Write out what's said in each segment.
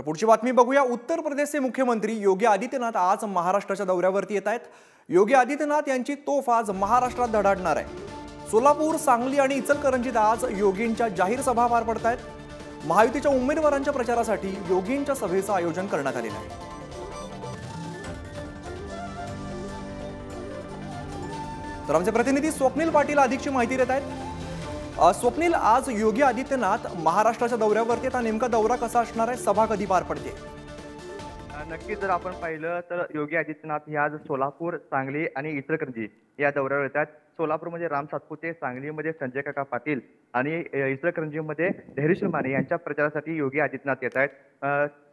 पुढची बातमी बघूया। उत्तर प्रदेशचे मुख्यमंत्री योगी आदित्यनाथ आज महाराष्ट्राच्या दौऱ्यावरती येत आहेत। योगी आदित्यनाथ यांची तोफ आज महाराष्ट्रात धडाडणार आहे। सोलापूर, सांगली आणि इचलकरंजीत आज योगींच्या जाहीर सभा पार पडत आहेत। महायुतीच्या उमेदवारांच्या प्रचारासाठी योगींच्या सभेचं आयोजन करण्यात आलेलं आहे। तर आमचे प्रतिनिधी स्वप्नील पाटील अधिकची माहिती देत आहेत। स्वप्नील, आज योगी आदित्यनाथ महाराष्ट्राच्या दौऱ्यावरती येतात, नेमका दौरा कसा असणार आहे, सभा कधी पार पडते? नक्कीच जर आपण पाहिलं तर योगी आदित्यनाथ हे आज सोलापूर, सांगली आणि इचलकरंजी या दौऱ्यावर येतात। सोलापूरमध्ये राम सातपुते, सांगलीमध्ये संजय काका पाटील आणि इचलकरंजीमध्ये धैर्यशील माने यांच्या प्रचारासाठी योगी आदित्यनाथ येत आहेत।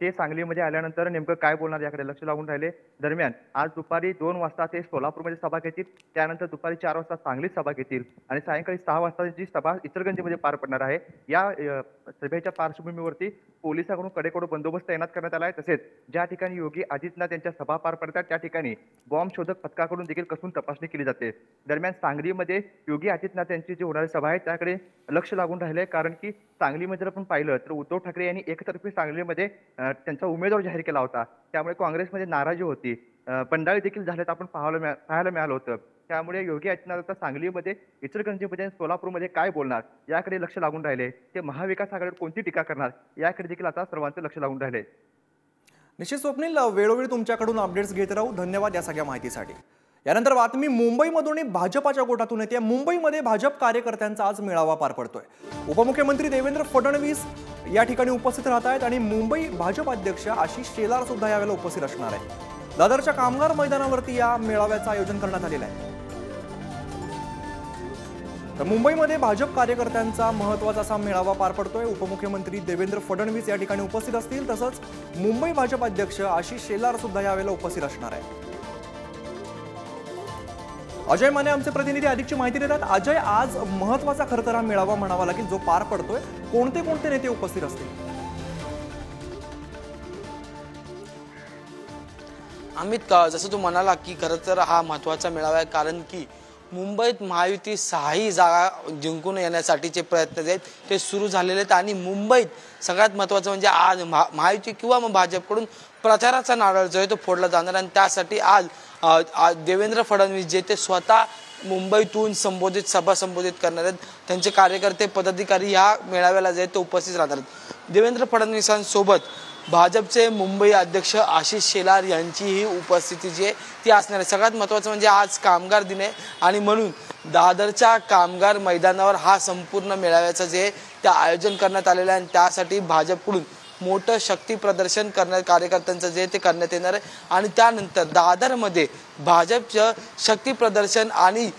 ते सांगलीमध्ये आल्यानंतर नेमकं काय बोलणार याकडे लक्ष लागून राहिले। दरम्यान आज दुपारी 2 वाजता ते सोलापूरमध्ये सभा घेतील, त्यानंतर दुपारी 4 वाजता सांगलीत सभा घेतील आणि सायंकाळी 6 वाजता जी सभा इचलकरंजीमध्ये पार पडणार आहे। या सभेच्या पार्श्वभूमीवरती पोलिसांकडून कडेकोट बंदोबस्त तैनात करण्यात आला आहे। तसेच ज्या ठिकाणी योगी आदित्यनाथ यांच्या सभा पार पडतात त्या ठिकाणी बॉम्ब शोधक पथकाकडून देखील कसून तपासणी केली जाते। दरम्यान सांगलीमध्ये योगी आदित्यनाथ यांची जी होणारी सभा आहे त्याकडे लक्ष लागून राहिले, कारण की सांगलीमध्ये जर आपण पाहिलं तर उद्धव ठाकरे यांनी एकतर्फी सांगलीमध्ये त्यांचा उमेदवार जाहीर केला होता, त्यामुळे काँग्रेसमध्ये नाराजी होती, बंडाळी देखील झाल्यात आपण पाहायला मिळालं होतं। त्यामुळे योगी आदित्यनाथ आता सांगलीमध्ये, इचलकरंजीमध्ये, सोलापूरमध्ये काय बोलणार याकडे लक्ष लागून राहिले। ते महाविकास आघाडीवर कोणती टीका करणार याकडे देखील आता सर्वांचं लक्ष लागून राहिले। निश्चित स्वप्नील, वेळोवेळी तुमच्याकडून अपडेट्स घेत राहू। धन्यवाद या सगळ्या माहितीसाठी। यानंतर बातमी मुंबईमधून भाजपाच्या गोटातून येते। मुंबईमध्ये भाजप कार्यकर्त्यांचा आज मेळावा पार पडतोय। उपमुख्यमंत्री देवेंद्र फडणवीस या ठिकाणी उपस्थित राहत आहेत आणि मुंबई भाजप अध्यक्ष आशिष शेलार सुद्धा यावेळेला उपस्थित असणार आहेत। दादरच्या कामगार मैदानावरती या मेळाव्याचं आयोजन करण्यात आलेलं आहे। तर मुंबईमध्ये भाजप कार्यकर्त्यांचा महत्त्वाचा असा मेळावा पार पडतोय। उपमुख्यमंत्री देवेंद्र फडणवीस या ठिकाणी उपस्थित असतील, तसंच मुंबई भाजप अध्यक्ष आशिष शेलार सुद्धा यावेळेला उपस्थित असणार आहे। अजय माने आमचे प्रतिनिधी अधिकची माहिती देतात। अजय, आज महत्त्वाचा खरं तर हा मेळावा म्हणावा लागेल जो पार पडतोय, कोणते कोणते नेते उपस्थित असतील? अमित, जसं तू म्हणाला की खरं तर हा महत्त्वाचा मेळावा आहे, कारण की मुंबईत महायुती 6ही जागा जिंकून येण्यासाठीचे प्रयत्न जे आहेत ते सुरू झालेले आहेत आणि मुंबईत सगळ्यात महत्त्वाचं म्हणजे आज महायुती किंवा मग भाजपकडून प्रचाराचा नारळ जो आहे तो फोडला जाणार आणि त्यासाठी आज देवेंद्र फडणवीस जे ते स्वतः मुंबईतून सभा संबोधित करणार आहेत। त्यांचे कार्यकर्ते, पदाधिकारी ह्या मेळाव्याला जे ते उपस्थित राहणार आहेत। देवेंद्र फडणवीसांसोबत भाजपचे मुंबई अध्यक्ष आशिष शेलार यांचीही उपस्थिती जी आहे ती असणार आहे। सगळ्यात महत्त्वाचं म्हणजे आज कामगार दिन आहे आणि म्हणून दादरच्या कामगार मैदानावर हा संपूर्ण मेळाव्याचं जे ते आयोजन करण्यात आलेलं आहे आणि त्यासाठी भाजपकडून मोठं शक्ती प्रदर्शन कार्यकर्त्यांचं जे ते करण्यात येणार आहे आणि त्यानंतर दादरमध्ये भाजपचं शक्ती प्रदर्शन आणि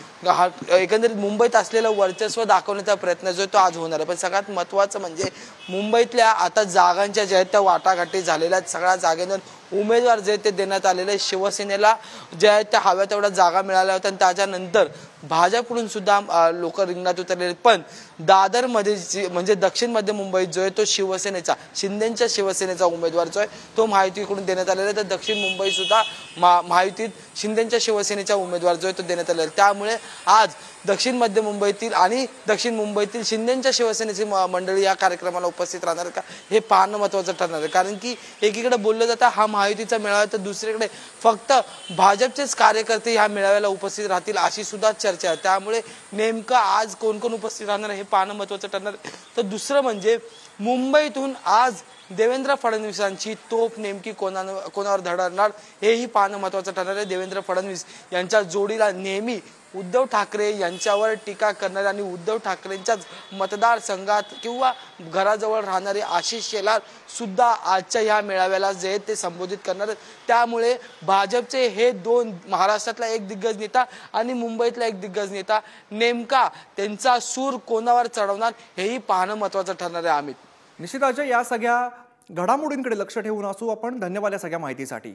एकंदरीत मुंबईत असलेलं वर्चस्व दाखवण्याचा प्रयत्न जो तो आज होणार आहे। पण सगळ्यात महत्त्वाचं म्हणजे मुंबईतल्या आता जागांच्या ज्या आहेत त्या वाटाघाटी झालेल्या आहेत। सगळ्या जागेवर उमेदवार जे ते देण्यात आलेले, शिवसेनेला ज्या आहेत त्या हव्या तेवढ्या जागा मिळाल्या होत्या आणि त्याच्यानंतर भाजपकडून सुद्धा लोक रिंगणात उतरलेले। पण दादरमध्ये म्हणजे दक्षिण मध्य मुंबईत जो आहे तो शिवसेनेचा, शिंदेच्या शिवसेनेचा उमेदवार जो आहे तो महायुतीकडून देण्यात आलेला आहे। तर दक्षिण मुंबई सुद्धा महायुतीत शिंदेच्या शिवसेनेचा उमेदवार जो आहे तो देण्यात आलेला आहे। त्यामुळे आज दक्षिण मध्य मुंबईतील आणि दक्षिण मुंबईतील शिंदेच्या शिवसेनेची मंडळी या कार्यक्रमाला उपस्थित राहणार का हे पाहणं महत्त्वाचं ठरणार आहे, कारण की एकीकडे बोललं जातं हा महायुतीचा मेळावा, तर दुसरीकडे फक्त भाजपचेच कार्यकर्ते ह्या मेळाव्याला उपस्थित राहतील अशी सुद्धा चर्चा आहे। त्यामुळे नेमकं आज कोण कोण उपस्थित राहणार हे पाहणं महत्त्वाचं ठरणार आहे। तर दुसरं म्हणजे मुंबईतून आज देवेंद्र फडणवीसांची तोफ नेमकी कोणावर धडणार हेही पाहणं महत्त्वाचं ठरणार आहे। देवेंद्र फडणवीस यांच्या जोडीला नेहमी उद्धव ठाकरे यांच्यावर टीका करणारे आणि उद्धव ठाकरेंच्याच मतदारसंघात किंवा घराजवळ राहणारे आशिष शेलार सुद्धा आजच्या ह्या मेळाव्याला जे ते संबोधित करणार आहेत। त्यामुळे भाजपचे हे दोन, महाराष्ट्रातला एक दिग्गज नेता आणि मुंबईतला एक दिग्गज नेता, नेमका त्यांचा सूर कोणावर चढवणार हेही पाहणं महत्त्वाचं ठरणार आहे। अमित, निश्चित अजय, या सगळ्या घडामोडींकडे लक्ष ठेवून असू आपण। धन्यवाद या सगळ्या माहितीसाठी।